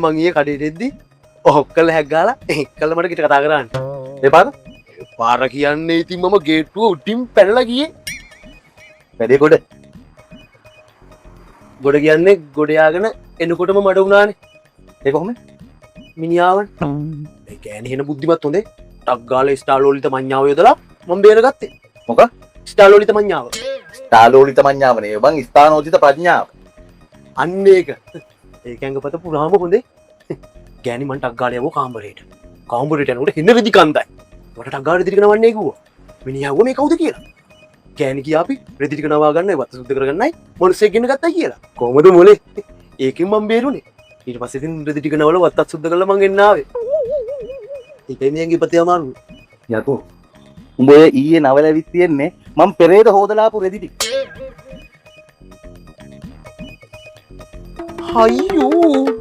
මං ඊයේ කඩේට එද්දි ඔක්කල හැග්ගාලා එක්කල මට කිට කතා කරන්නේ. එපාර පාර කියන්නේ ඉතින් මම ගේට්ටුව උඩින් පැනලා ගියේ. වැඩේ ගොඩ කියන්නේ ගොඩ යාගෙන එනකොටම මඩ වුණානේ. ඒක කොහොමද? මිනිහාවන් ඒ කියන්නේ එන බුද්ධිමත් හොඳේ. ටක් ගාලා ස්ටාලෝලිත මඤ්ඤාව යොදලා මම බේරගත්තේ. මොකක්? ස්ටාලෝලිත මඤ්ඤාව. ස්ථාලෝලිත මඤ්ඤාව නේ බං ස්ථානෝචිත ප්‍රඥාව. අන්න ඒක. ඒක ඇඟපත පුරාම හොඳේ. ගෑණි මං ටක් ගාලා යවෝ කාමරේට. කාමරේට යනකොට හින රෙදි කන්දයි. මට ටක් ගාලා රෙදි ටික නවන්නේ කිව්වා. මිනිහා ගෝ මේ කවුද කියලා. ගෑණි කියා අපි රෙදි ටික නවා ගන්නයි වත්ත සුද්ධ කරගන්නයි මොනසෙක් ගෙන ගත්තා කියලා. කොහමද මොලේ? ඒකෙන් මම බේරුනේ. ඊට පස්සේ ඉතින් රෙදි ටික නවල වත්තත් සුද්ධ කරලා මං එන්න ආවේ. ඒකයි මේ ඇඟපතේ අමාරුව. යකෝ උඹ ඊයේ නවල ඇවිත් තියෙන්නේ මම පෙරේද හොදලා ආපු රෙදි ටික. අයියෝ